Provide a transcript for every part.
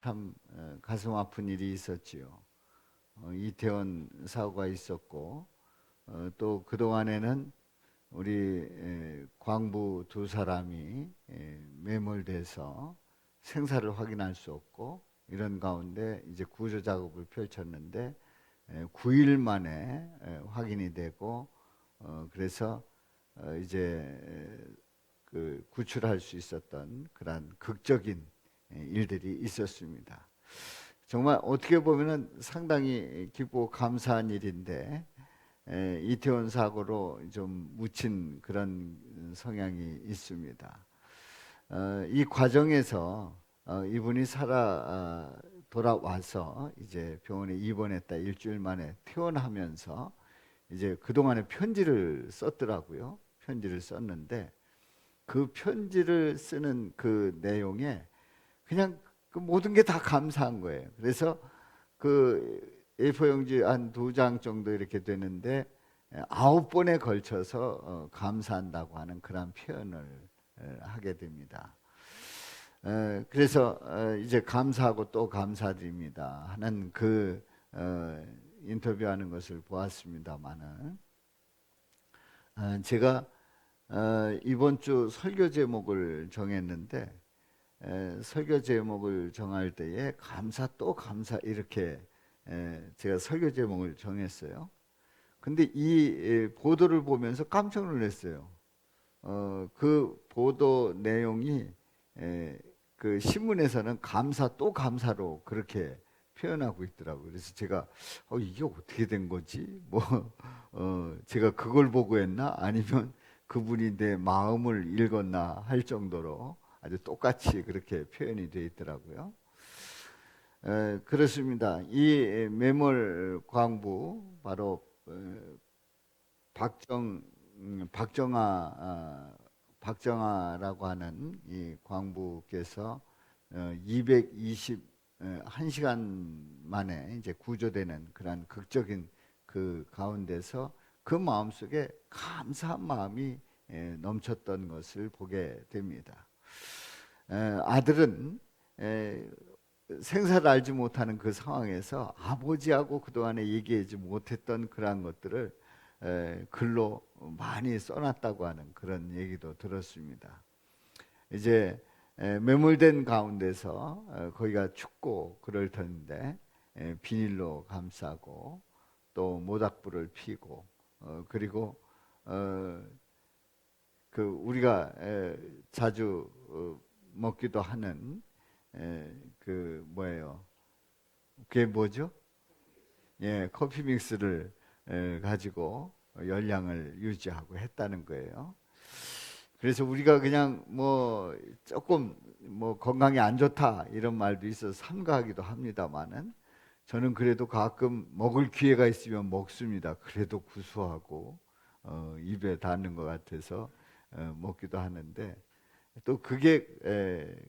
참 가슴 아픈 일이 있었지요. 이태원 사고가 있었고 또 그동안에는 우리 광부 두 사람이 매몰돼서 생사를 확인할 수 없고 이런 가운데 이제 구조 작업을 펼쳤는데 9일 만에 확인이 되고 그래서 이제 그 구출할 수 있었던 그러한 극적인 일들이 있었습니다. 정말 어떻게 보면은 상당히 기쁘고 감사한 일인데 이태원 사고로 좀 묻힌 그런 성향이 있습니다. 이 과정에서 이분이 돌아와서 이제 병원에 입원했다 일주일 만에 퇴원하면서 이제 그동안에 편지를 썼더라고요. 편지를 썼는데 그 편지를 쓰는 그 내용에 그냥 그 모든 게 다 감사한 거예요. 그래서 그 A4 용지 한 2장 정도 이렇게 되는데 9번에 걸쳐서 감사한다고 하는 그런 표현을 하게 됩니다. 그래서 이제 감사하고 또 감사드립니다 하는 그 인터뷰하는 것을 보았습니다만은 제가 이번 주 설교 제목을 정했는데 설교 제목을 정할 때에 감사 또 감사 이렇게 제가 설교 제목을 정했어요. 근데 이 보도를 보면서 깜짝 놀랐어요. 그 보도 내용이 그 신문에서는 감사 또 감사로 그렇게 표현하고 있더라고요. 그래서 제가 이게 어떻게 된 거지? 뭐 제가 그걸 보고 했나? 아니면 그분이 내 마음을 읽었나 할 정도로 아주 똑같이 그렇게 표현이 되어 있더라고요. 그렇습니다. 이 매몰 광부 바로 박정 박정아라고 하는 이 광부께서 221시간 만에 이제 구조되는 그런 극적인 그 가운데서 그 마음속에 감사한 마음이 넘쳤던 것을 보게 됩니다. 아들은 생사를 알지 못하는 그 상황에서 아버지하고 그동안에 얘기하지 못했던 그러한 것들을 글로 많이 써놨다고 하는 그런 얘기도 들었습니다. 이제 매몰된 가운데서 거기가 춥고 그럴 텐데 비닐로 감싸고 또 모닥불을 피고 그리고 그 우리가 자주 먹기도 하는 그 뭐예요? 그게 뭐죠? 예, 커피 믹스를 가지고 열량을 유지하고 했다는 거예요. 그래서 우리가 그냥 뭐 조금 뭐 건강에 안 좋다 이런 말도 있어서 삼가하기도 합니다만은 저는 그래도 가끔 먹을 기회가 있으면 먹습니다. 그래도 구수하고 입에 닿는 것 같아서 먹기도 하는데 또 그게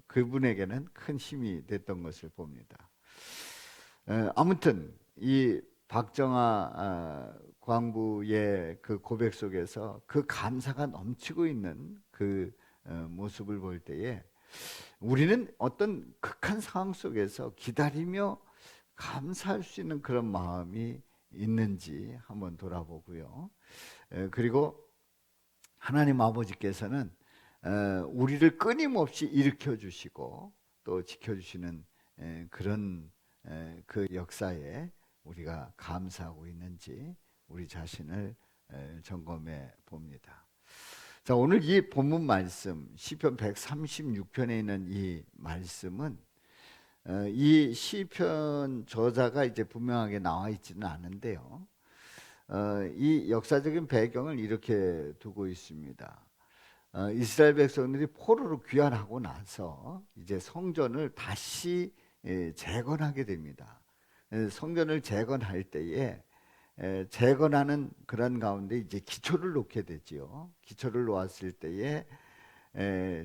그분에게는 큰 힘이 됐던 것을 봅니다. 아무튼 이 박정아 광부의 그 고백 속에서 그 감사가 넘치고 있는 그 모습을 볼 때에 우리는 어떤 극한 상황 속에서 기다리며 감사할 수 있는 그런 마음이 있는지 한번 돌아보고요. 그리고 하나님 아버지께서는 우리를 끊임없이 일으켜 주시고 또 지켜 주시는 그런 그 역사에 우리가 감사하고 있는지 우리 자신을 점검해 봅니다. 자, 오늘 이 본문 말씀 시편 136편에 있는 이 말씀은 이 시편 저자가 이제 분명하게 나와 있지는 않은데요. 이 역사적인 배경을 이렇게 두고 있습니다. 이스라엘 백성들이 포로로 귀환하고 나서 이제 성전을 다시 재건하게 됩니다. 성전을 재건할 때에 재건하는 그런 가운데 이제 기초를 놓게 되지요. 기초를 놓았을 때에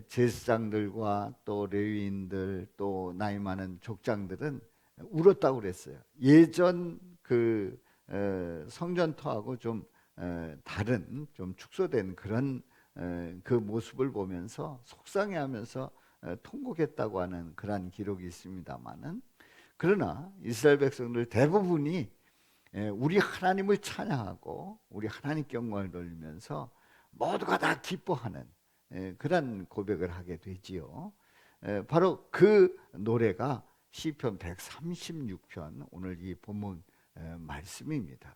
제사장들과 또 레위인들 또 나이 많은 족장들은 울었다고 그랬어요. 예전 그 성전터하고 좀 다른 좀 축소된 그런 그 모습을 보면서 속상해하면서 통곡했다고 하는 그러한 기록이 있습니다만은, 그러나 이스라엘 백성들 대부분이 우리 하나님을 찬양하고 우리 하나님께 영광을 돌리면서 모두가 다 기뻐하는 그런 고백을 하게 되지요. 바로 그 노래가 시편 136편 오늘 이 본문 말씀입니다.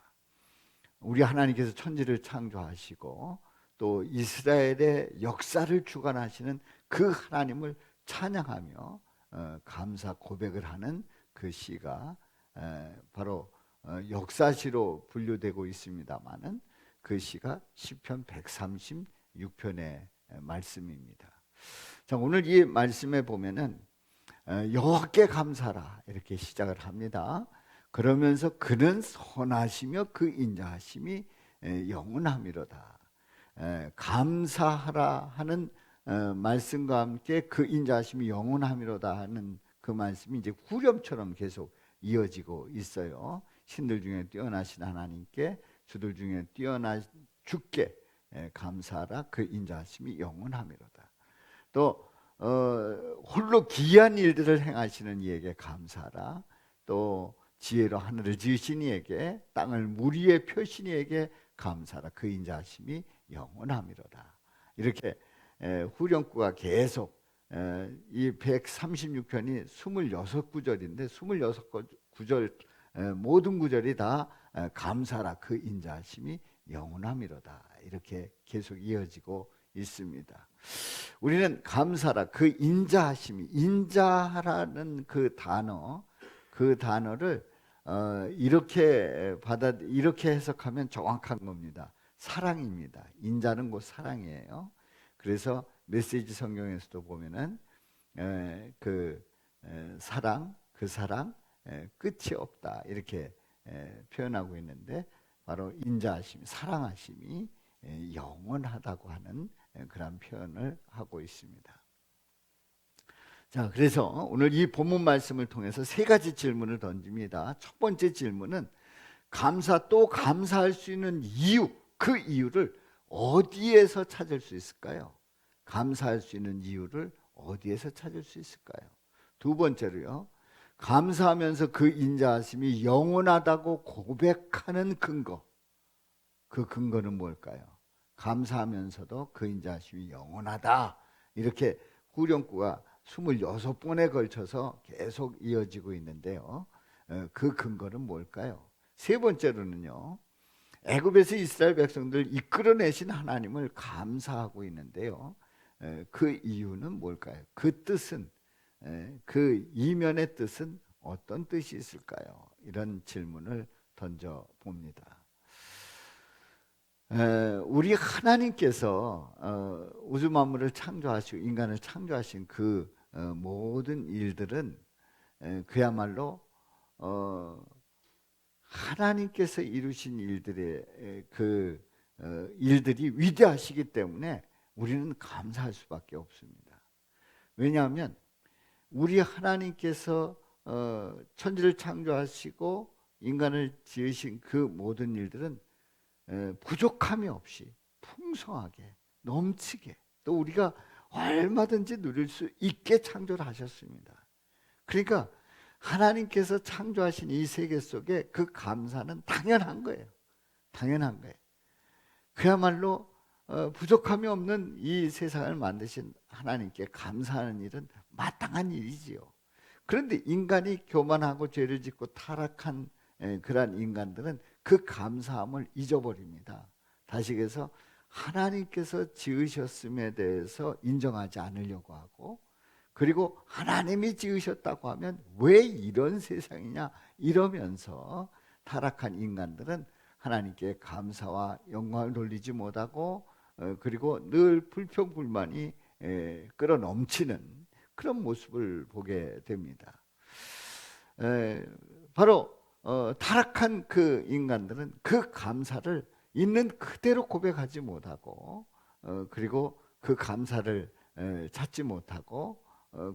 우리 하나님께서 천지를 창조하시고 또 이스라엘의 역사를 주관하시는 그 하나님을 찬양하며 감사 고백을 하는 그 시가 바로 역사시로 분류되고 있습니다마는 그 시가 시편 136편의 말씀입니다. 자, 오늘 이 말씀에 보면은 여호와께 감사라 이렇게 시작을 합니다. 그러면서 그는 선하시며 그 인자하심이 영원함이로다. 감사하라 하는 말씀과 함께 그 인자하심이 영원함이로다 하는 그 말씀이 이제 후렴처럼 계속 이어지고 있어요. 신들 중에 뛰어나신 하나님께, 주들 중에 뛰어나 주께 감사하라. 그 인자하심이 영원함이로다. 또 홀로 기이한 일들을 행하시는 이에게 감사하라. 또 지혜로 하늘을 지으신 이에게, 땅을 물 위에 펴신 이에게 감사하라. 그 인자하심이 영원함이로다. 이렇게 후렴구가 계속 이 136편이 26구절인데 26구절 모든 구절이 다 감사라 그 인자하심이 영원함이로다 이렇게 계속 이어지고 있습니다. 우리는 감사라 그 인자하심이, 인자하라는 그 단어를 이렇게 해석하면 정확한 겁니다. 사랑입니다. 인자는 곧 사랑이에요. 그래서 메시지 성경에서도 보면은 사랑 끝이 없다 이렇게 표현하고 있는데, 바로 인자하심, 사랑하심이 영원하다고 하는 그런 표현을 하고 있습니다. 자, 그래서 오늘 이 본문 말씀을 통해서 세 가지 질문을 던집니다. 첫 번째 질문은 또 감사할 수 있는 이유, 그 이유를 어디에서 찾을 수 있을까요? 감사할 수 있는 이유를 어디에서 찾을 수 있을까요? 두 번째로요, 감사하면서 그 인자하심이 영원하다고 고백하는 근거, 그 근거는 뭘까요? 감사하면서도 그 인자하심이 영원하다 이렇게 후렴구가 26번에 걸쳐서 계속 이어지고 있는데요, 그 근거는 뭘까요? 세 번째로는요, 애굽에서 이스라엘 백성들 이끌어내신 하나님을 감사하고 있는데요, 그 이유는 뭘까요? 그 뜻은, 그 이면의 뜻은 어떤 뜻이 있을까요? 이런 질문을 던져봅니다. 우리 하나님께서 우주 만물을 창조하시고 인간을 창조하신 그 모든 일들은 그야말로 하나님께서 이루신 일들이 위대하시기 때문에 우리는 감사할 수밖에 없습니다. 왜냐하면 우리 하나님께서 천지를 창조하시고 인간을 지으신 그 모든 일들은 부족함이 없이 풍성하게 넘치게, 또 우리가 얼마든지 누릴 수 있게 창조를 하셨습니다. 그러니까 하나님께서 창조하신 이 세계 속에 그 감사는 당연한 거예요. 당연한 거예요. 그야말로 부족함이 없는 이 세상을 만드신 하나님께 감사하는 일은 마땅한 일이지요. 그런데 인간이 교만하고 죄를 짓고 타락한 그러한 인간들은 그 감사함을 잊어버립니다. 다시 그래서 하나님께서 지으셨음에 대해서 인정하지 않으려고 하고, 그리고 하나님이 지으셨다고 하면 왜 이런 세상이냐 이러면서 타락한 인간들은 하나님께 감사와 영광을 돌리지 못하고, 그리고 늘 불평불만이 끌어넘치는 그런 모습을 보게 됩니다. 바로 타락한 그 인간들은 그 감사를 있는 그대로 고백하지 못하고, 그리고 그 감사를 찾지 못하고,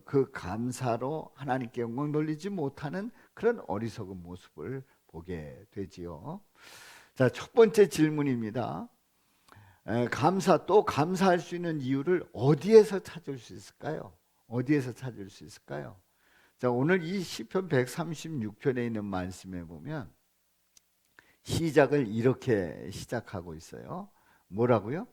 그 감사로 하나님께 영광 돌리지 못하는 그런 어리석은 모습을 보게 되지요. 자, 첫 번째 질문입니다. 또 감사할 수 있는 이유를 어디에서 찾을 수 있을까요? 어디에서 찾을 수 있을까요? 자, 오늘 이 시편 136편에 있는 말씀에 보면 시작을 이렇게 시작하고 있어요. 뭐라고요?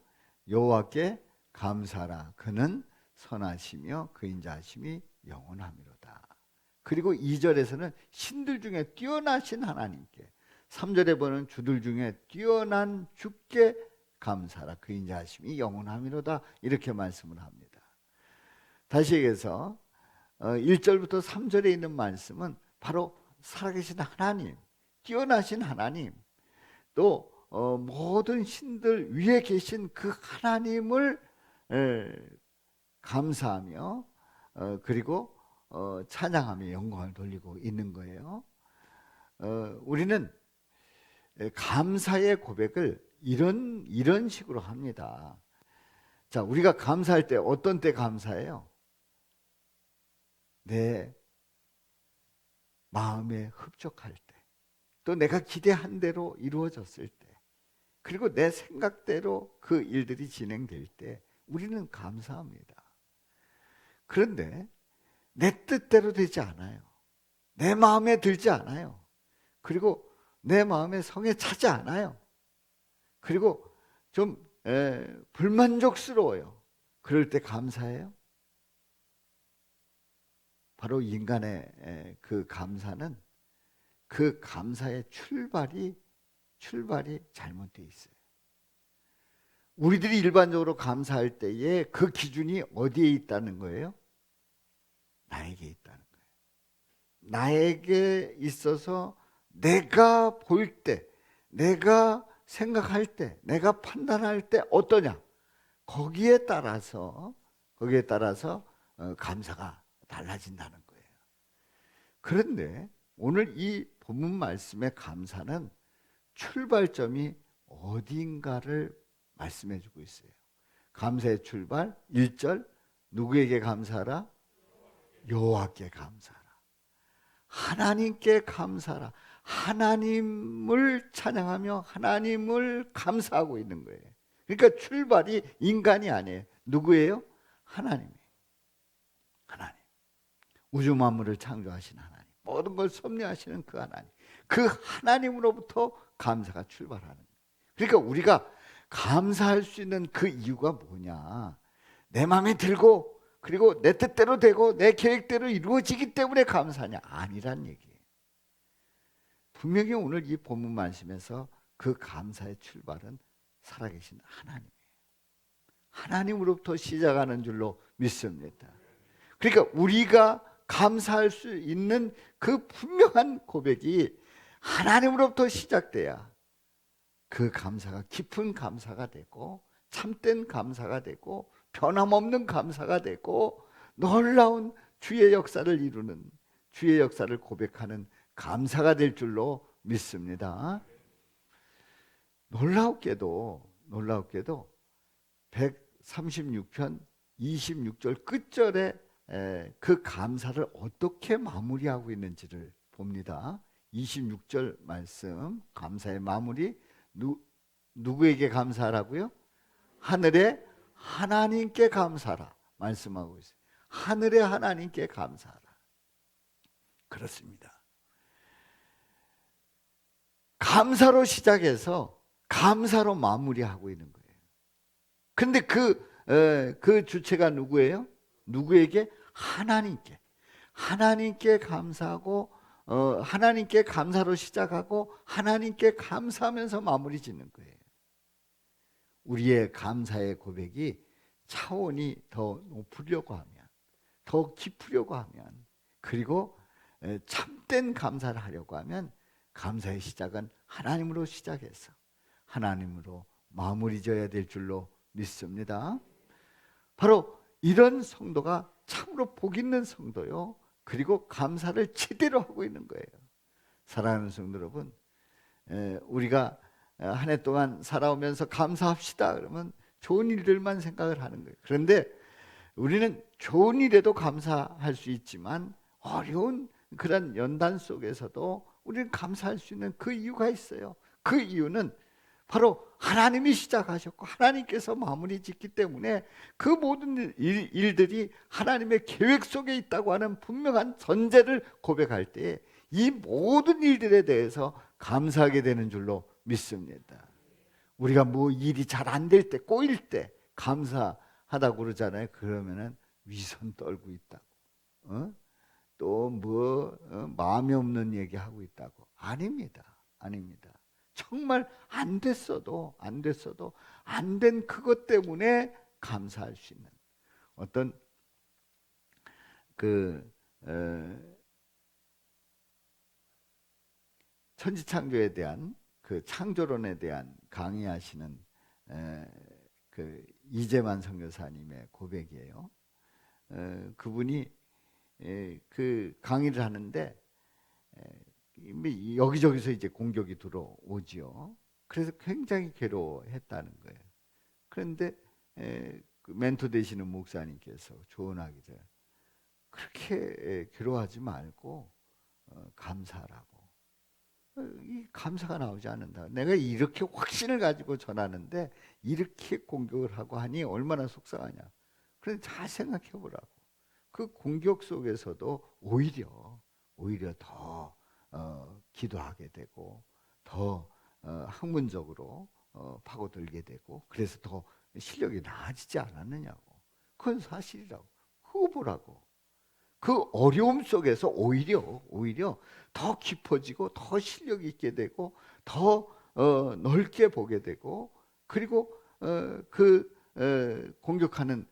여호와께 감사하라. 그는 선하시며 그 인자하심이 영원하미로다. 그리고 2절에서는 신들 중에 뛰어나신 하나님께, 3절에 보는 주들 중에 뛰어난 주께 감사하라. 그 인자하심이 영원하미로다. 이렇게 말씀을 합니다. 다시 얘기해서 1절부터 3절에 있는 말씀은 바로 살아계신 하나님, 뛰어나신 하나님, 또 모든 신들 위에 계신 그 하나님을 감사하며 그리고 찬양하며 영광을 돌리고 있는 거예요. 우리는 감사의 고백을 이런 식으로 합니다. 자, 우리가 감사할 때 어떤 때 감사해요? 내 마음에 흡족할 때, 또 내가 기대한 대로 이루어졌을 때, 그리고 내 생각대로 그 일들이 진행될 때 우리는 감사합니다. 그런데 내 뜻대로 되지 않아요. 내 마음에 들지 않아요. 그리고 내 마음에 성에 차지 않아요. 그리고 좀 불만족스러워요. 그럴 때 감사해요? 바로 인간의 그 감사는, 그 감사의 출발이 잘못되어 있어요. 우리들이 일반적으로 감사할 때에 그 기준이 어디에 있다는 거예요? 나에게 있다는 거예요. 나에게 있어서 내가 볼 때, 내가 생각할 때, 내가 판단할 때 어떠냐? 거기에 따라서 감사가 달라진다는 거예요. 그런데 오늘 이 본문 말씀의 감사는 출발점이 어딘가를 말씀해 주고 있어요. 감사의 출발 1절, 누구에게 감사하라? 여호와께 감사하라. 하나님께 감사하라. 하나님을 찬양하며 하나님을 감사하고 있는 거예요. 그러니까 출발이 인간이 아니에요. 누구예요? 하나님이에요. 하나님. 우주 만물을 창조하신 하나님, 모든 걸 섭리하시는 그 하나님, 그 하나님으로부터 감사가 출발하는 거예요. 그러니까 우리가 감사할 수 있는 그 이유가 뭐냐? 내 마음에 들고 그리고 내 뜻대로 되고 내 계획대로 이루어지기 때문에 감사하냐? 아니란 얘기예요. 분명히 오늘 이 본문 말씀에서 그 감사의 출발은 살아계신 하나님이에요. 하나님으로부터 시작하는 줄로 믿습니다. 그러니까 우리가 감사할 수 있는 그 분명한 고백이 하나님으로부터 시작돼야 그 감사가 깊은 감사가 되고 참된 감사가 되고 변함없는 감사가 되고 놀라운 주의 역사를 이루는, 주의 역사를 고백하는 감사가 될 줄로 믿습니다. 놀랍게도 136편 26절 끝절에 그 감사를 어떻게 마무리하고 있는지를 봅니다. 26절 말씀, 감사의 마무리, 누구에게 감사하라고요? 하늘의 하나님께 감사하라 말씀하고 있어요. 하늘의 하나님께 감사하라. 그렇습니다. 감사로 시작해서 감사로 마무리하고 있는 거예요. 근데 그 주체가 누구예요? 누구에게? 하나님께 감사하고 하나님께 감사로 시작하고 하나님께 감사하면서 마무리 짓는 거예요. 우리의 감사의 고백이 차원이 더 높으려고 하면, 더 깊으려고 하면, 그리고 참된 감사를 하려고 하면 감사의 시작은 하나님으로 시작해서 하나님으로 마무리 져야 될 줄로 믿습니다. 바로 이런 성도가 참으로 복 있는 성도요, 그리고 감사를 제대로 하고 있는 거예요. 사랑하는 성도 여러분, 우리가 한 해 동안 살아오면서 감사합시다 그러면 좋은 일들만 생각을 하는 거예요. 그런데 우리는 좋은 일에도 감사할 수 있지만 어려운 그런 연단 속에서도 우리는 감사할 수 있는 그 이유가 있어요. 그 이유는 바로 하나님이 시작하셨고 하나님께서 마무리 짓기 때문에 그 모든 일들이 하나님의 계획 속에 있다고 하는 분명한 전제를 고백할 때 이 모든 일들에 대해서 감사하게 되는 줄로 믿습니다. 우리가 뭐 일이 잘 안 될 때, 꼬일 때 감사하다고 그러잖아요. 그러면은 위선 떨고 있다고, 또 뭐 마음이 없는 얘기하고 있다고. 아닙니다. 아닙니다. 정말 안 됐어도 안 된 그것 때문에 감사할 수 있는 어떤 그 천지창조에 대한 그 창조론에 대한 강의하시는 그 이재만 선교사님의 고백이에요. 그분이 그 강의를 하는데 여기저기서 이제 공격이 들어오지요. 그래서 굉장히 괴로워했다는 거예요. 그런데 그 멘토 되시는 목사님께서 조언하기를 그렇게 괴로워하지 말고 감사하라고. 이 감사가 나오지 않는다. 내가 이렇게 확신을 가지고 전하는데 이렇게 공격을 하고 하니 얼마나 속상하냐. 그런데 잘 생각해 보라고. 그 공격 속에서도 오히려 더 기도하게 되고 더 학문적으로 파고들게 되고 그래서 더 실력이 나아지지 않았느냐고. 그건 사실이라고. 그거 보라고. 그 어려움 속에서 오히려 더 깊어지고 더 실력 있게 되고 더 넓게 보게 되고 그리고 공격하는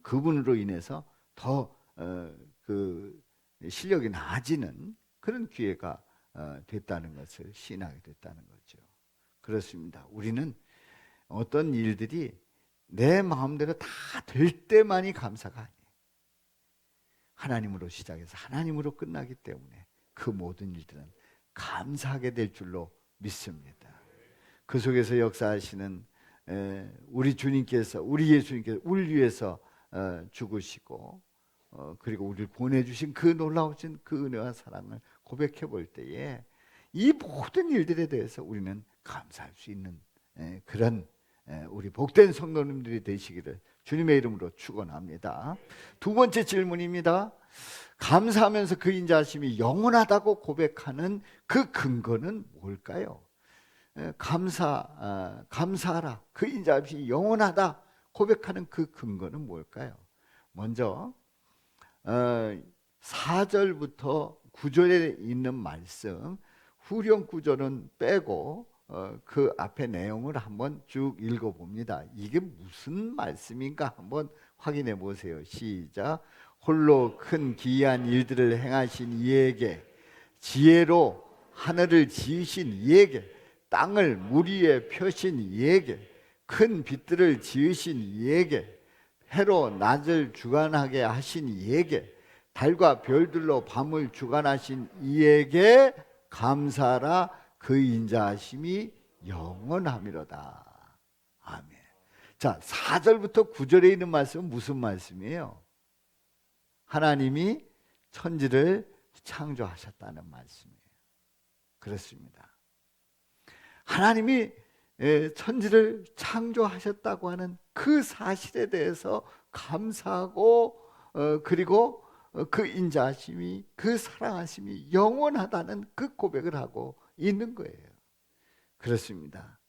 그분으로 인해서 더 그 실력이 나아지는 그런 기회가 됐다는 것을 시인하게 됐다는 거죠. 그렇습니다. 우리는 어떤 일들이 내 마음대로 다 될 때만이 감사가 아니에요. 하나님으로 시작해서 하나님으로 끝나기 때문에 그 모든 일들은 감사하게 될 줄로 믿습니다. 그 속에서 역사하시는 우리 주님께서, 우리 예수님께서 우리 위해서 죽으시고 그리고 우리를 보내주신 그 놀라우신 그 은혜와 사랑을 고백해 볼 때에 이 모든 일들에 대해서 우리는 감사할 수 있는 그런 우리 복된 성도님들이 되시기를 주님의 이름으로 축원합니다. 두 번째 질문입니다. 감사하면서 그 인자하심이 영원하다고 고백하는 그 근거는 뭘까요? 감사하라. 그 인자하심이 영원하다 고백하는 그 근거는 뭘까요? 먼저 4절부터 9절에 있는 말씀, 후령 구절은 빼고 그 앞에 내용을 한번 쭉 읽어봅니다. 이게 무슨 말씀인가 한번 확인해 보세요. 시작. 홀로 큰 기이한 일들을 행하신 이에게, 지혜로 하늘을 지으신 이에게, 땅을 물 위에 펴신 이에게, 큰 빛들을 지으신 이에게, 해로 낮을 주관하게 하신 이에게, 달과 별들로 밤을 주관하신 이에게 감사하라. 그 인자하심이 영원함이로다. 아멘. 자, 4절부터 9절에 있는 말씀은 무슨 말씀이에요? 하나님이 천지를 창조하셨다는 말씀이에요. 그렇습니다. 하나님이 천지를 창조하셨다고 하는 그 사실에 대해서 감사하고 그리고 그 인자하심이, 그 사랑하심이 영원하다는 그 고백을 하고 있는 거예요. 그렇습니다.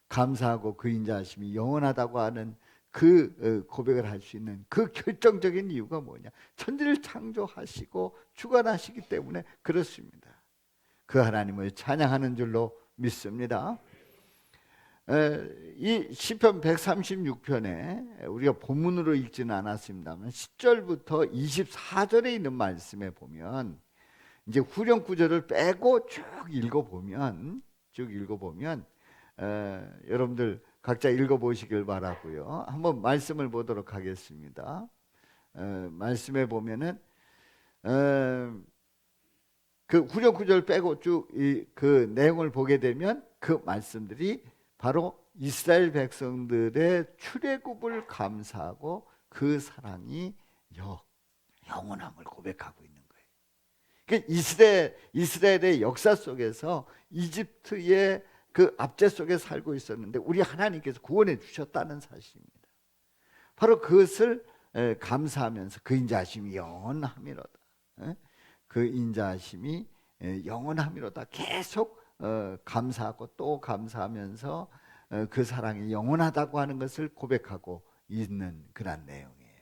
감사하고 그 인자하심이 영원하다고 하는 그 고백을 할 수 있는 그 결정적인 이유가 뭐냐? 천지를 창조하시고 주관하시기 때문에 그렇습니다. 그 하나님을 찬양하는 줄로 믿습니다. 이 시편 136편에 우리가 본문으로 읽지는 않았습니다만 10절부터 24절에 있는 말씀에 보면 이제 후렴 구절을 빼고 쭉 읽어보면 여러분들 각자 읽어보시길 바라고요. 한번 말씀을 보도록 하겠습니다. 말씀에 보면은 그 후렴 구절 빼고 쭉 그 내용을 보게 되면 그 말씀들이 바로 이스라엘 백성들의 출애굽을 감사하고 그 사랑이 영원함을 고백하고 있는 거예요. 그러니까 이스라엘의 역사 속에서 이집트의 그 압제 속에 살고 있었는데 우리 하나님께서 구원해 주셨다는 사실입니다. 바로 그것을 감사하면서 그 인자하심이 영원함이로다. 그 인자하심이 영원함이로다. 계속 감사하고 또 감사하면서 그 사랑이 영원하다고 하는 것을 고백하고 있는 그런 내용이에요.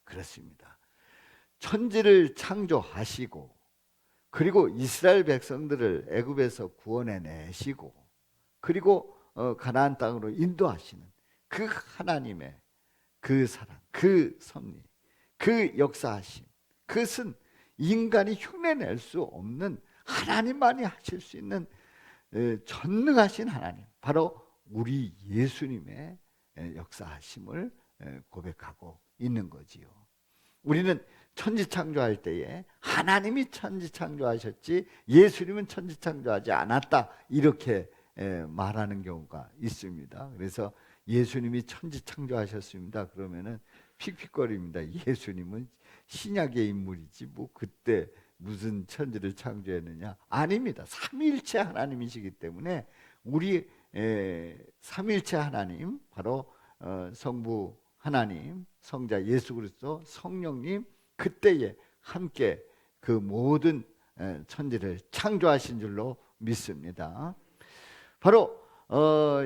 그렇습니다. 천지를 창조하시고 그리고 이스라엘 백성들을 애굽에서 구원해 내시고 그리고 가나안 땅으로 인도하시는 그 하나님의 그 사랑, 그 섭리, 그 역사하심, 그것은 인간이 흉내낼 수 없는 하나님만이 하실 수 있는 전능하신 하나님, 바로 우리 예수님의 역사하심을 고백하고 있는 거지요. 우리는 천지 창조할 때에 하나님이 천지 창조하셨지 예수님은 천지 창조하지 않았다, 이렇게 말하는 경우가 있습니다. 그래서 예수님이 천지 창조하셨습니다 그러면은 픽픽거립니다. 예수님은 신약의 인물이지 뭐 그때 무슨 천지를 창조했느냐. 아닙니다. 삼위일체 하나님이시기 때문에 우리 삼위일체 하나님, 바로 성부 하나님, 성자 예수 그리스도, 성령님, 그때에 함께 그 모든 천지를 창조하신 줄로 믿습니다. 바로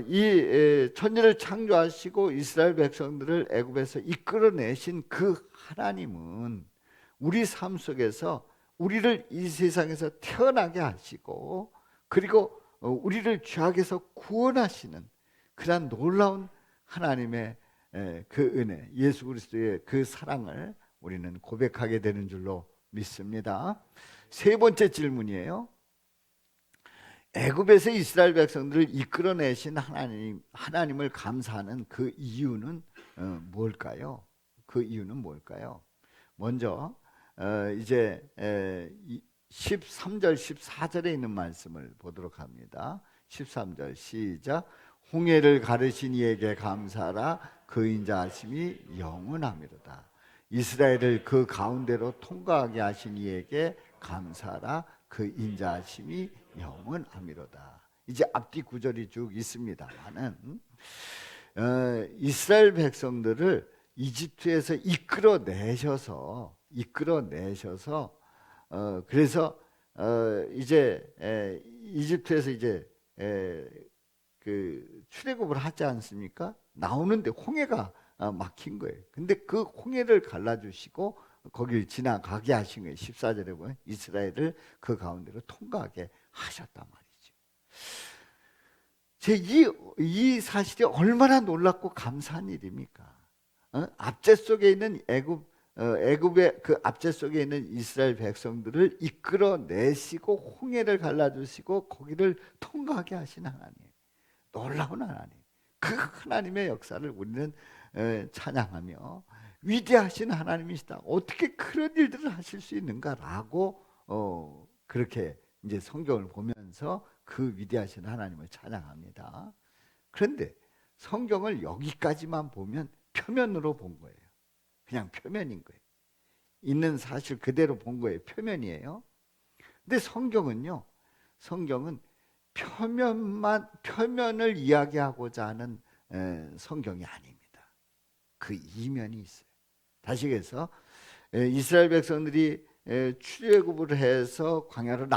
이 천지를 창조하시고 이스라엘 백성들을 애굽에서 이끌어내신 그 하나님은 우리 삶 속에서 우리를 이 세상에서 태어나게 하시고 그리고 우리를 죄악에서 구원하시는 그런 놀라운 하나님의 그 은혜, 예수 그리스도의 그 사랑을 우리는 고백하게 되는 줄로 믿습니다. 세 번째 질문이에요. 애굽에서 이스라엘 백성들을 이끌어내신 하나님을 감사하는 그 이유는 뭘까요? 그 이유는 뭘까요? 먼저 이제 13절 14절에 있는 말씀을 보도록 합니다. 13절 시작. 홍해를 가르신 이에게 감사하라. 그 인자하심이 영원함이로다. 이스라엘을 그 가운데로 통과하게 하신 이에게 감사하라. 그 인자하심이 영원함이로다. 이제 앞뒤 구절이 쭉 있습니다만은 이스라엘 백성들을 이집트에서 이끌어내셔서 그래서 이제 이집트에서 이제 그 출애굽을 하지 않습니까? 나오는데 홍해가 막힌 거예요. 근데 그 홍해를 갈라주시고 거길 지나가게 하신 거예요. 14절에 보면 이스라엘을 그 가운데로 통과하게 하셨단 말이죠. 이 사실이 얼마나 놀랍고 감사한 일입니까? 압제 속에 있는 애굽의 그 압제 속에 있는 이스라엘 백성들을 이끌어내시고 홍해를 갈라주시고 거기를 통과하게 하신 하나님, 놀라운 하나님, 그 하나님의 역사를 우리는 찬양하며 위대하신 하나님이시다, 어떻게 그런 일들을 하실 수 있는가라고 그렇게 이제 성경을 보면서 그 위대하신 하나님을 찬양합니다. 그런데 성경을 여기까지만 보면 표면으로 본 거예요. 그냥 표면인 거예요. 있는 사실 그대로 본 거예요. 표면이에요. 근데 성경은 표면을 이야기하고자 하는 성경이 아닙니다. 그 이면이 있어요. 다시 해서 이스라엘 백성들이 출애굽을 해서 광야로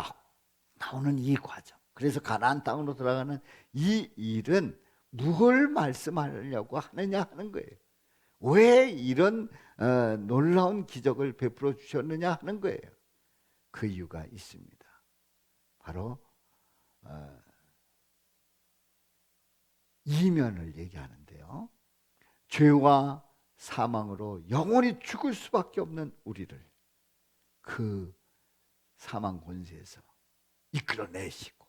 나오는 이 과정, 그래서 가나안 땅으로 들어가는 이 일은 무엇을 말씀하려고 하느냐 하는 거예요. 왜 이런 놀라운 기적을 베풀어 주셨느냐 하는 거예요. 그 이유가 있습니다. 바로 이면을 얘기하는데요. 죄와 사망으로 영원히 죽을 수밖에 없는 우리를 그 사망 권세에서 이끌어내시고,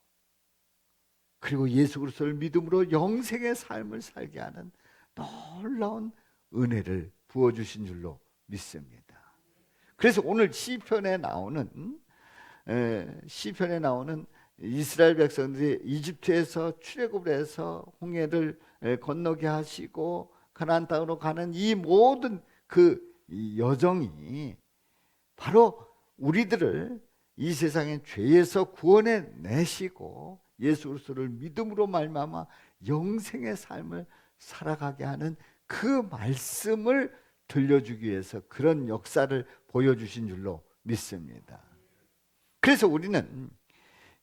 그리고 예수 그리스도를 믿음으로 영생의 삶을 살게 하는 놀라운 은혜를 부어주신 줄로 믿습니다. 그래서 오늘 시편에 나오는 이스라엘 백성들이 이집트에서 출애굽을 해서 홍해를 건너게 하시고 가나안 땅으로 가는 이 모든 그 여정이 바로 우리들을 이 세상의 죄에서 구원해 내시고 예수 그리스도를 믿음으로 말미암아 영생의 삶을 살아가게 하는 그 말씀을 들려주기 위해서 그런 역사를 보여주신 줄로 믿습니다. 그래서 우리는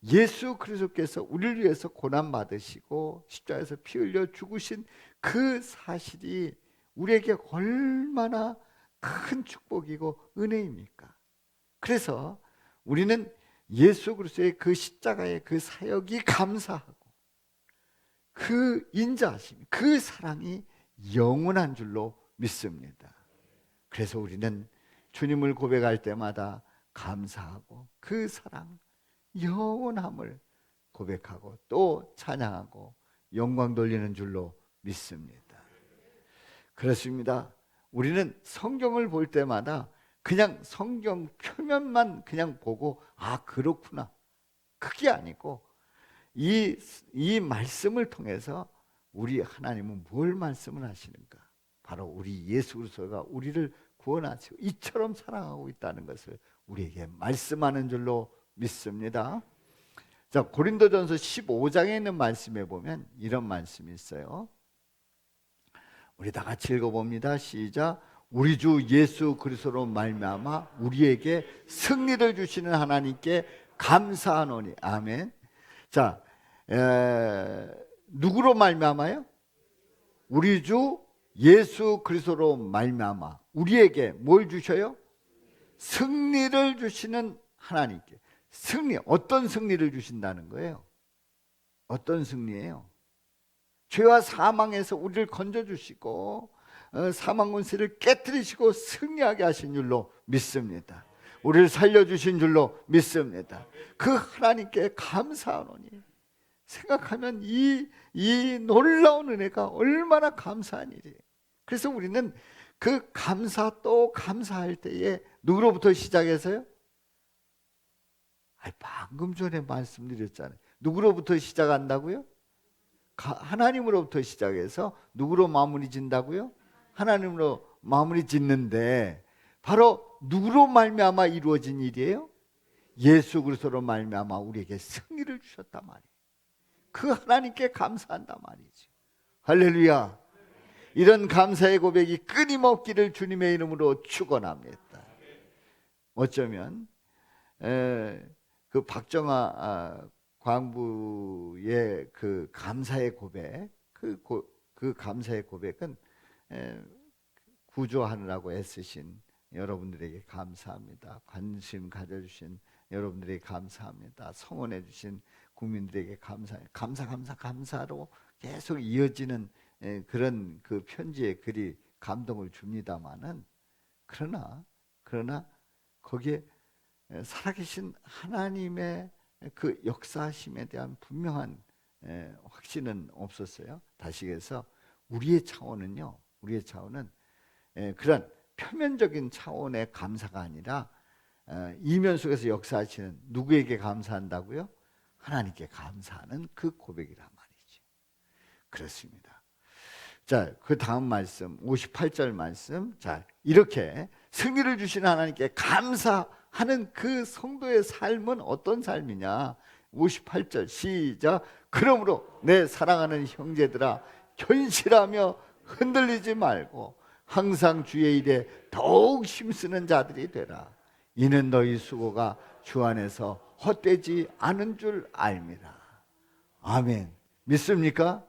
예수 그리스도께서 우리를 위해서 고난 받으시고 십자가에서 피 흘려 죽으신 그 사실이 우리에게 얼마나 큰 축복이고 은혜입니까? 그래서 우리는 예수 그리스도의 그 십자가의 그 사역이 감사하고 그 인자하심, 그 사랑이 영원한 줄로 믿습니다. 그래서 우리는 주님을 고백할 때마다 감사하고 그 사랑, 영원함을 고백하고 또 찬양하고 영광 돌리는 줄로 믿습니다. 그렇습니다. 우리는 성경을 볼 때마다 그냥 성경 표면만 그냥 보고 아 그렇구나 그게 아니고 이 말씀을 통해서 우리 하나님은 뭘 말씀을 하시는가? 바로 우리 예수 그리스도가 우리를 구원하시고 이처럼 사랑하고 있다는 것을 우리에게 말씀하는 줄로 믿습니다. 자, 고린도전서 15장에 있는 말씀에 보면 이런 말씀이 있어요. 우리 다 같이 읽어봅니다. 시작. 우리 주 예수 그리스도로 말미암아 우리에게 승리를 주시는 하나님께 감사하노니. 아멘. 자, 누구로 말미암아요? 우리 주 예수 그리스도로 말미암아 우리에게 뭘 주셔요? 승리를 주시는 하나님께. 승리, 어떤 승리를 주신다는 거예요? 어떤 승리예요? 죄와 사망에서 우리를 건져주시고 사망 권세를 깨뜨리시고 승리하게 하신 줄로 믿습니다. 우리를 살려주신 줄로 믿습니다. 그 하나님께 감사하노니. 생각하면 이 놀라운 은혜가 얼마나 감사한 일이에요. 그래서 우리는 그 감사 또 감사할 때에 누구로부터 시작해서요? 방금 전에 말씀드렸잖아요. 누구로부터 시작한다고요? 하나님으로부터 시작해서 누구로 마무리 짓는다고요? 하나님으로 마무리 짓는데 바로 누구로 말미암아 이루어진 일이에요? 예수 그리스도로 말미암아 우리에게 승리를 주셨단 말이에요. 그 하나님께 감사한단 말이죠. 할렐루야. 이런 감사의 고백이 끊임없기를 주님의 이름으로 축원합니다. 어쩌면 그 박정아 광부의 그 감사의 고백, 그 감사의 고백은 구조하느라고 애쓰신 여러분들에게 감사합니다. 관심 가져주신 여러분들에게 감사합니다. 성원해 주신 국민들에게 감사로 계속 이어지는 그런 그 편지의 글이 감동을 줍니다마는 그러나 거기에 살아계신 하나님의 그 역사하심에 대한 분명한 확신은 없었어요. 다시 해서 우리의 차원은 그런 표면적인 차원의 감사가 아니라 이면 속에서 역사하시는 누구에게 감사한다고요? 하나님께 감사하는 그 고백이란 말이죠. 그렇습니다. 자, 그 다음 말씀 58절 말씀. 자, 이렇게 승리를 주시는 하나님께 감사하는 그 성도의 삶은 어떤 삶이냐? 58절 시작. 그러므로 내 사랑하는 형제들아 견실하며 흔들리지 말고 항상 주의 일에 더욱 힘쓰는 자들이 되라. 이는 너희 수고가 주 안에서 헛되지 않은 줄 알미라. 아멘. 믿습니까?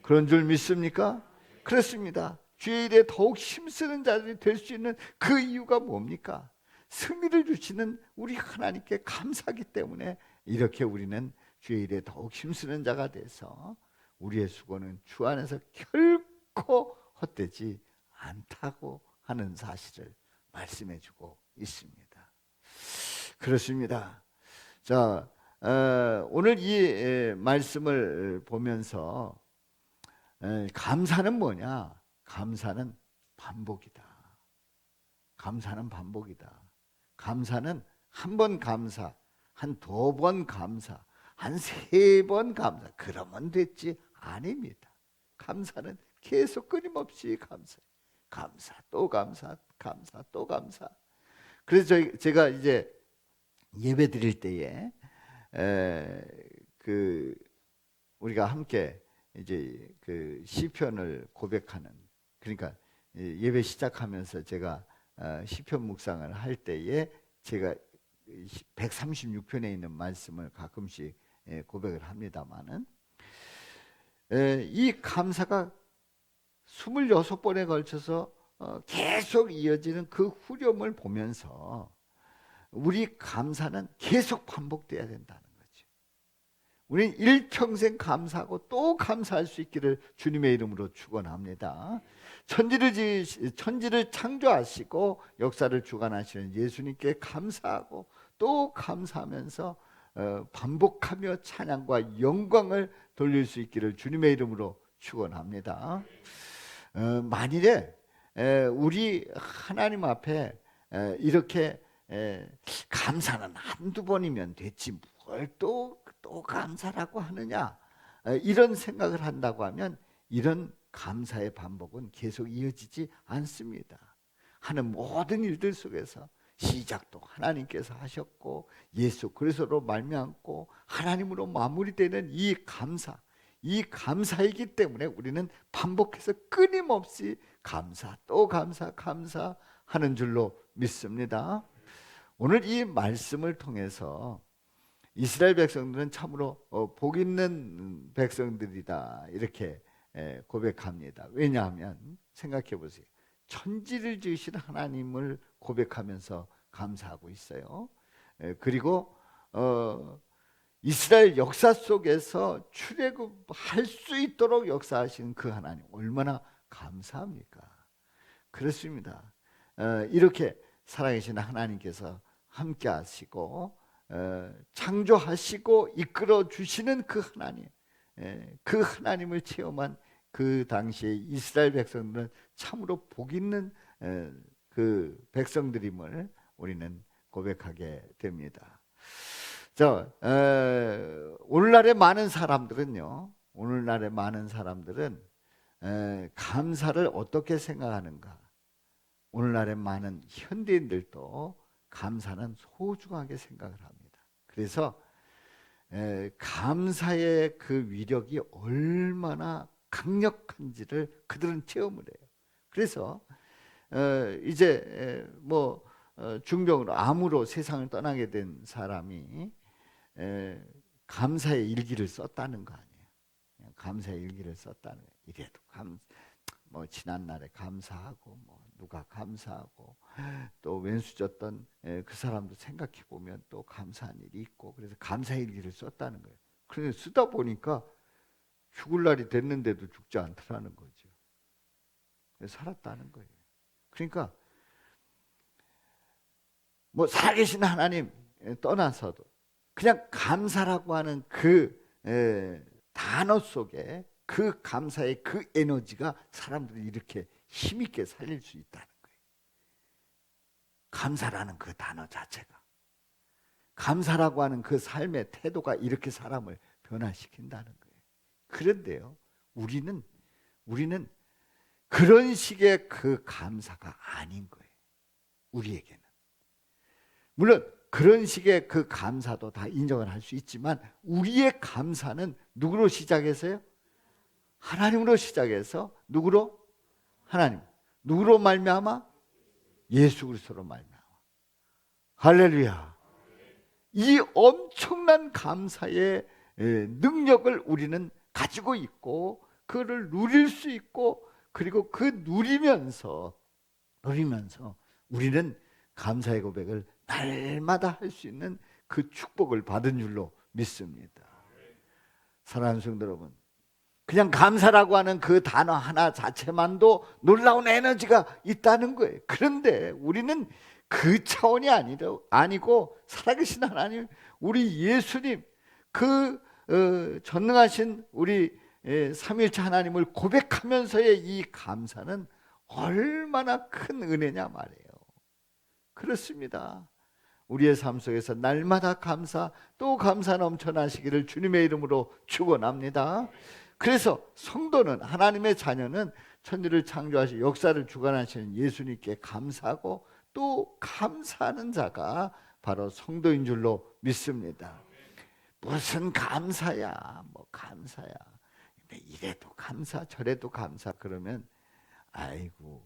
그런 줄 믿습니까? 그렇습니다. 주의 일에 더욱 힘쓰는 자들이 될 수 있는 그 이유가 뭡니까? 승리를 주시는 우리 하나님께 감사하기 때문에 이렇게 우리는 주의 일에 더욱 힘쓰는 자가 돼서 우리의 수고는 주 안에서 결코 헛되지 않다고 하는 사실을 말씀해 주고 있습니다. 그렇습니다. 자, 오늘 이 말씀을 보면서 감사는 뭐냐? 감사는 반복이다. 감사는 반복이다. 감사는 한 번 감사, 한 두 번 감사, 한 세 번 감사. 그러면 됐지? 아닙니다. 감사는 계속 끊임없이 감사. 감사, 또 감사, 감사, 또 감사. 그래서 제가 이제 예배 드릴 때에 우리가 함께 이제 그 시편을 고백하는, 그러니까 예배 시작하면서 제가 시편 묵상을 할 때에 제가 136편에 있는 말씀을 가끔씩 고백을 합니다마는, 이 감사가 26번에 걸쳐서 계속 이어지는 그 후렴을 보면서 우리 감사는 계속 반복돼야 된다는 거죠. 우리는 일평생 감사하고 또 감사할 수 있기를 주님의 이름으로 축원합니다. 천지를 창조하시고 역사를 주관하시는 예수님께 감사하고 또 감사하면서 반복하며 찬양과 영광을 돌릴 수 있기를 주님의 이름으로 축원합니다. 만일에 우리 하나님 앞에 이렇게 감사는 한두 번이면 됐지 뭘 또 감사라고 하느냐, 이런 생각을 한다고 하면 이런 감사의 반복은 계속 이어지지 않습니다. 하는 모든 일들 속에서 시작도 하나님께서 하셨고 예수 그리스도로 말미암고 하나님으로 마무리되는 이 감사이기 때문에 우리는 반복해서 끊임없이 감사 또 감사하는 줄로 믿습니다. 오늘 이 말씀을 통해서 이스라엘 백성들은 참으로 복 있는 백성들이다, 이렇게 고백합니다. 왜냐하면 생각해 보세요. 천지를 지으신 하나님을 고백하면서 감사하고 있어요. 그리고 이스라엘 역사 속에서 출애굽할 수 있도록 역사하신 그 하나님 얼마나 감사합니까? 그렇습니다. 이렇게 살아계신 하나님께서 함께 하시고 창조하시고 이끌어 주시는 그 하나님, 그 하나님을 체험한 그 당시에 이스라엘 백성들은 참으로 복 있는 그 백성들임을 우리는 고백하게 됩니다. 자, 오늘날의 많은 사람들은 감사를 어떻게 생각하는가? 오늘날의 많은 현대인들도 감사는 소중하게 생각을 합니다. 그래서 감사의 그 위력이 얼마나 강력한지를 그들은 체험을 해요. 그래서 이제 중병으로 암으로 세상을 떠나게 된 사람이 감사의 일기를 썼다는 거 아니에요. 감사의 일기를 썼다는 거예요. 이래도 지난 날에 감사하고 누가 감사하고 또 왼수졌던 그 사람도 생각해 보면 또 감사한 일이 있고, 그래서 감사의 일기를 썼다는 거예요. 그런데 쓰다 보니까 죽을 날이 됐는데도 죽지 않더라는 거죠. 그래서 살았다는 거예요. 그러니까 살아계신 하나님 떠나서도 그냥 감사라고 하는 그 단어 속에 그 감사의 그 에너지가 사람들을 이렇게 힘있게 살릴 수 있다는 거예요. 감사라는 그 단어 자체가, 감사라고 하는 그 삶의 태도가 이렇게 사람을 변화시킨다는 거예요. 그런데요, 우리는 그런 식의 그 감사가 아닌 거예요. 우리에게는 물론 그런 식의 그 감사도 다 인정을 할 수 있지만, 우리의 감사는 누구로 시작해서요? 하나님으로 시작해서 누구로? 하나님. 누구로 말미암아? 예수 그리스도로 말미암아. 할렐루야. 이 엄청난 감사의 능력을 우리는 가지고 있고 그를 누릴 수 있고, 그리고 그 누리면서 우리는 감사의 고백을 날마다 할 수 있는 그 축복을 받은 줄로 믿습니다. 사랑하는 성도 여러분, 그냥 감사라고 하는 그 단어 하나 자체만도 놀라운 에너지가 있다는 거예요. 그런데 우리는 그 차원이 아니고 살아계신 하나님, 우리 예수님, 그 전능하신 우리 삼위일체 하나님을 고백하면서의 이 감사는 얼마나 큰 은혜냐 말이에요. 그렇습니다. 우리의 삶 속에서 날마다 감사 또 감사 넘쳐나시기를 주님의 이름으로 축원합니다. 그래서 성도는, 하나님의 자녀는 천지를 창조하시 역사를 주관하시는 예수님께 감사하고 또 감사하는 자가 바로 성도인 줄로 믿습니다. 무슨 감사야, 뭐 감사야. 근데 이래도 감사, 저래도 감사. 그러면 아이고,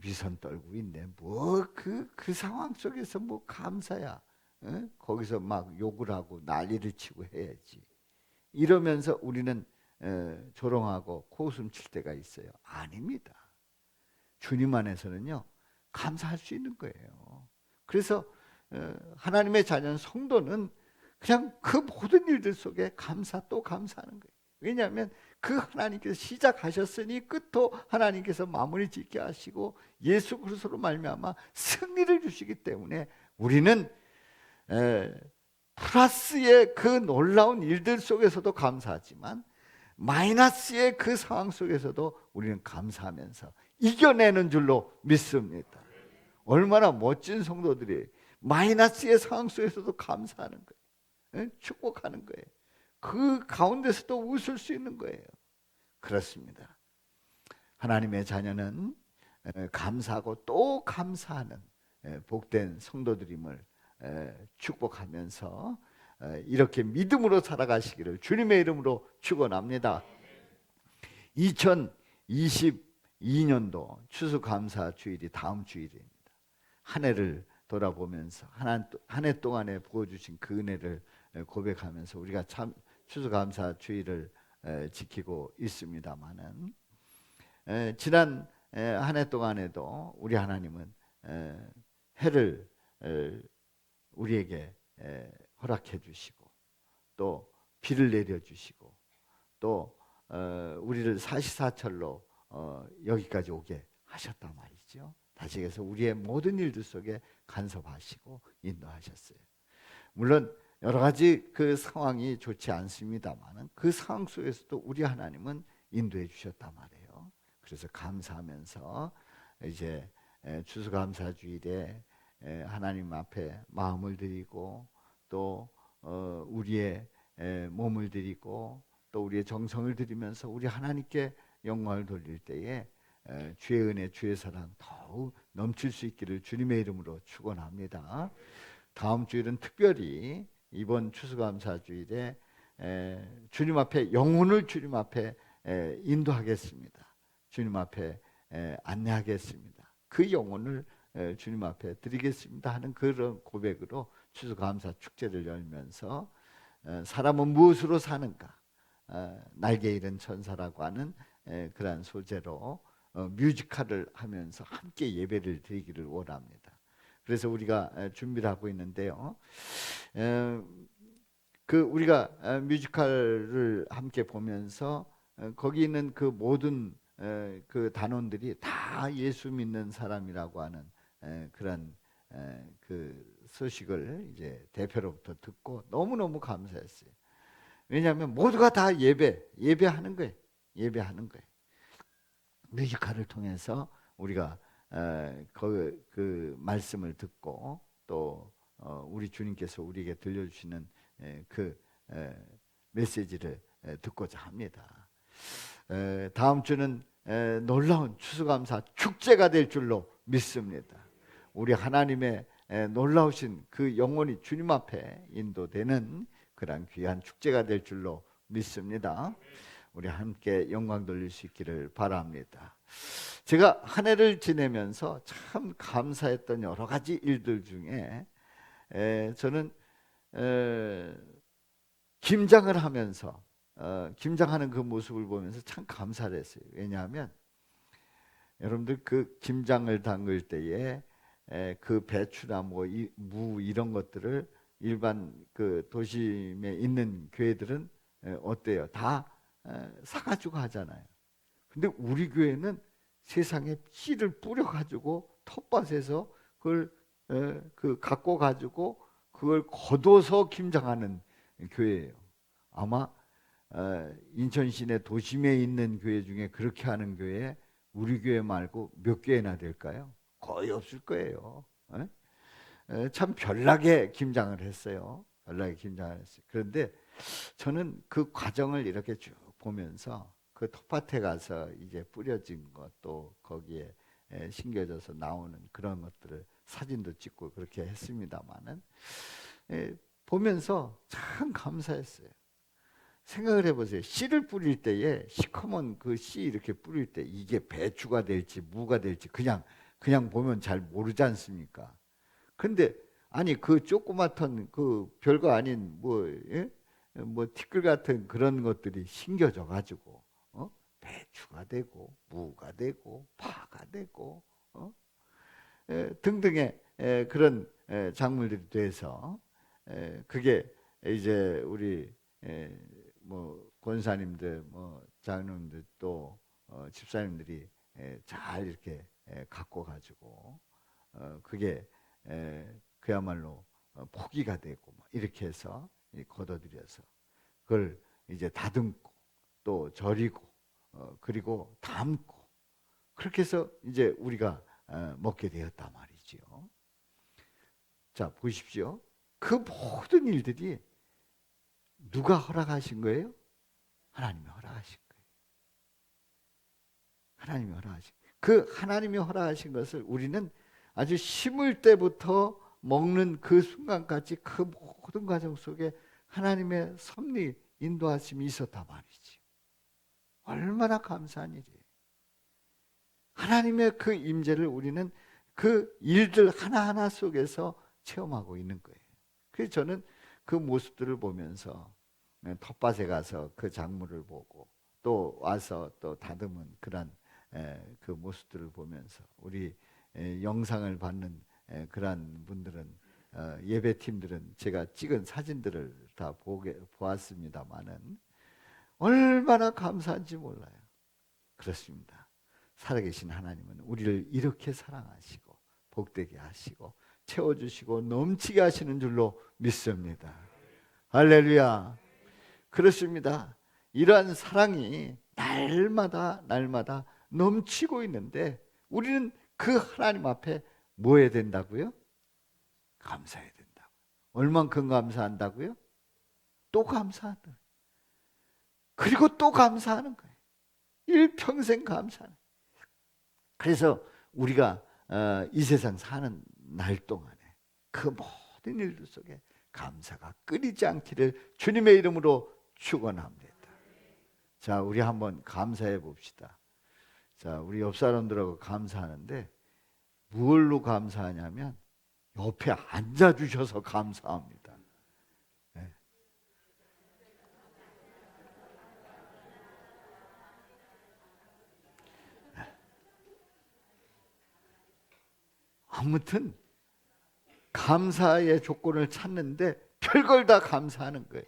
위선 떨고 있네. 뭐 그 상황 속에서 뭐 감사야. 거기서 막 욕을 하고 난리를 치고 해야지. 이러면서 우리는 조롱하고 코웃음 칠 때가 있어요. 아닙니다. 주님 안에서는요, 감사할 수 있는 거예요. 그래서 하나님의 자녀 성도는 그냥 그 모든 일들 속에 감사 또 감사하는 거예요. 왜냐하면 그 하나님께서 시작하셨으니 끝도 하나님께서 마무리 짓게 하시고 예수 그리스도로 말미암아 승리를 주시기 때문에 우리는 플러스의 그 놀라운 일들 속에서도 감사하지만 마이너스의 그 상황 속에서도 우리는 감사하면서 이겨내는 줄로 믿습니다. 얼마나 멋진 성도들이 마이너스의 상황 속에서도 감사하는 거예요. 축복하는 거예요. 그 가운데서도 웃을 수 있는 거예요. 그렇습니다. 하나님의 자녀는 감사하고 또 감사하는 복된 성도들임을 축복하면서 이렇게 믿음으로 살아가시기를 주님의 이름으로 축원합니다. 2022년도 추수감사 주일이 다음 주일입니다. 한 해를 돌아보면서 한 해 동안에 부어주신 그 은혜를 고백하면서 우리가 참 추수감사 주일을 지키고 있습니다마는 지난 한 해 동안에도 우리 하나님은 해를 우리에게 허락해 주시고 또 비를 내려 주시고 또 우리를 사시사철로 여기까지 오게 하셨단 말이죠. 다시 해서 우리의 모든 일들 속에 간섭하시고 인도하셨어요. 물론 여러 가지 그 상황이 좋지 않습니다만 그 상황 속에서도 우리 하나님은 인도해 주셨단 말이에요. 그래서 감사하면서 이제 추수감사주일에 하나님 앞에 마음을 드리고 또 우리의 몸을 드리고 또 우리의 정성을 드리면서 우리 하나님께 영광을 돌릴 때에 주의 은혜, 주의 사랑 더욱 넘칠 수 있기를 주님의 이름으로 축원합니다. 다음 주일은 특별히 이번 추수감사주일에 주님 앞에 영혼을 주님 앞에 인도하겠습니다. 주님 앞에 안내하겠습니다. 그 영혼을 주님 앞에 드리겠습니다 하는 그런 고백으로 추수감사 축제를 열면서 사람은 무엇으로 사는가? 날개 잃은 천사라고 하는 그러한 소재로 뮤지컬을 하면서 함께 예배를 드리기를 원합니다. 그래서 우리가 준비를 하고 있는데요. 그 우리가 뮤지컬을 함께 보면서 거기 있는 그 모든 그 단원들이 다 예수 믿는 사람이라고 하는 그런 그 소식을 이제 대표로부터 듣고 너무너무 감사했어요. 왜냐하면 모두가 다 예배하는 거예요. 예배하는 거예요. 뮤지컬을 통해서 우리가 그 말씀을 듣고 또 우리 주님께서 우리에게 들려주시는 그 메시지를 듣고자 합니다. 다음 주는 놀라운 추수감사 축제가 될 줄로 믿습니다. 우리 하나님의 놀라우신 그 영혼이 주님 앞에 인도되는 그런 귀한 축제가 될 줄로 믿습니다. 우리 함께 영광 돌릴 수 있기를 바랍니다. 제가 한 해를 지내면서 참 감사했던 여러 가지 일들 중에 저는 김장을 하면서 김장하는 그 모습을 보면서 참 감사를 했어요. 왜냐하면 여러분들 그 김장을 담글 때에 그 배추나 무 이런 것들을 일반 그 도심에 있는 교회들은 어때요? 다 사가지고 하잖아요. 근데 우리 교회는 세상에 씨를 뿌려가지고 텃밭에서 그걸 갖고 가지고 그걸 거둬서 김장하는 교회예요. 아마 인천 시내 도심에 있는 교회 중에 그렇게 하는 교회 우리 교회 말고 몇 교회나 될까요? 거의 없을 거예요. 참 별나게 김장을 했어요. 별나게 김장을 했어요. 그런데 저는 그 과정을 이렇게 쭉 보면서 그 텃밭에 가서 이제 뿌려진 것도 거기에 심겨져서 나오는 그런 것들을 사진도 찍고 그렇게 했습니다만은 보면서 참 감사했어요. 생각을 해보세요. 씨를 뿌릴 때에 시커먼 그 씨 이렇게 뿌릴 때 이게 배추가 될지 무가 될지 그냥 보면 잘 모르지 않습니까? 근데 아니 그 조그맣던 그 별거 아닌 뭐 예? 뭐 티끌 같은 그런 것들이 심겨져 가지고 배추가 되고 무가 되고 파가 되고 등등의 그런 작물들이 돼서 그게 이제 우리 뭐 권사님들 뭐 장로님들 또 집사님들이 잘 이렇게 갖고 가지고 그게 그야말로 포기가 되고 뭐 이렇게 해서 걷어들여서 그걸 이제 다듬고 또 절이고 그리고 담고 그렇게 해서 이제 우리가 먹게 되었단 말이지요. 자, 보십시오. 그 모든 일들이 누가 허락하신 거예요? 하나님이 허락하신 거예요. 하나님이 허락하신 거예요. 그 하나님이 허락하신 것을 우리는 아주 심을 때부터 먹는 그 순간까지 그 모든 과정 속에 하나님의 섭리, 인도하심이 있었단 말이지. 얼마나 감사한 일이에요. 하나님의 그 임재를 우리는 그 일들 하나하나 속에서 체험하고 있는 거예요. 그래서 저는 그 모습들을 보면서 텃밭에 가서 그 작물을 보고 또 와서 또 다듬은 그런 그 모습들을 보면서 우리 영상을 받는 그런 분들은 예배팀들은 제가 찍은 사진들을 다 보았습니다마는 얼마나 감사한지 몰라요. 그렇습니다. 살아계신 하나님은 우리를 이렇게 사랑하시고 복되게 하시고 채워주시고 넘치게 하시는 줄로 믿습니다. 할렐루야. 그렇습니다. 이러한 사랑이 날마다 넘치고 있는데 우리는 그 하나님 앞에 뭐 해야 된다고요? 감사해야 된다고. 얼만큼 감사한다고요? 또 감사한다. 그리고 또 감사하는 거예요. 일평생 감사하는. 그래서 우리가 이 세상 사는 날 동안에 그 모든 일들 속에 감사가 끊이지 않기를 주님의 이름으로 축원합니다. 자, 우리 한번 감사해 봅시다. 자, 우리 옆 사람들하고 감사하는데 무엇로 감사하냐면 옆에 앉아 주셔서 감사합니다. 네. 아무튼 감사의 조건을 찾는데 별걸 다 감사하는 거예요.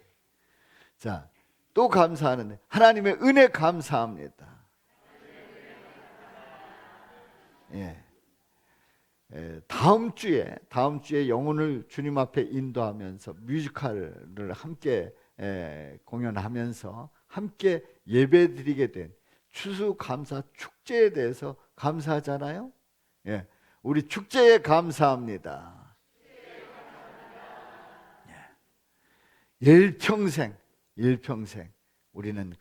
자, 또 감사하는데 하나님의 은혜 감사합니다. 예. 다음 주에 영혼을 주님 앞에 인도하면서 뮤지컬을 함께 공연하면서 함께 예배드리게 된 추수감사 축제에 대해서 감사하잖아요. 예. 우리 축제에 감사합니다. 일평생 우리는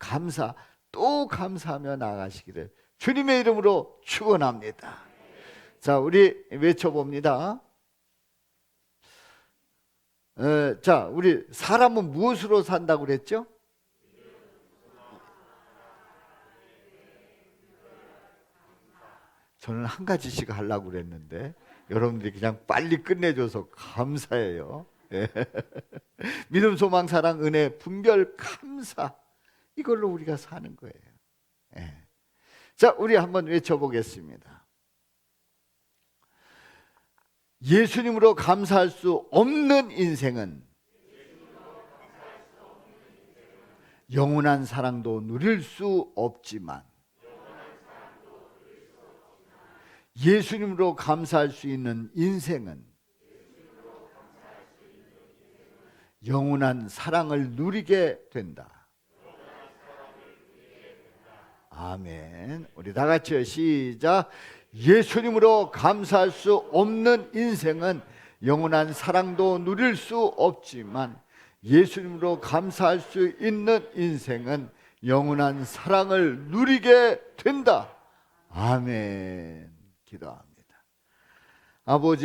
또 감사하며 나아가시기를 주님의 이름으로 축원합니다. 자, 우리 외쳐봅니다. 자, 우리 사람은 무엇으로 산다고 그랬죠? 저는 한 가지씩 하려고 그랬는데 여러분들이 그냥 빨리 끝내줘서 감사해요. 예. 믿음, 소망, 사랑, 은혜, 분별, 감사, 이걸로 우리가 사는 거예요. 예. 자, 우리 한번 외쳐보겠습니다. 예수님으로 감사할 수 없는 인생은 영원한 사랑도 누릴 수 없지만 예수님으로 감사할 수 있는 인생은 영원한 사랑을 누리게 된다. 아멘. 우리 다 같이요. 시작. 예수님으로 감사할 수 없는 인생은 영원한 사랑도 누릴 수 없지만 예수님으로 감사할 수 있는 인생은 영원한 사랑을 누리게 된다. 아멘. 기도합니다. 아버지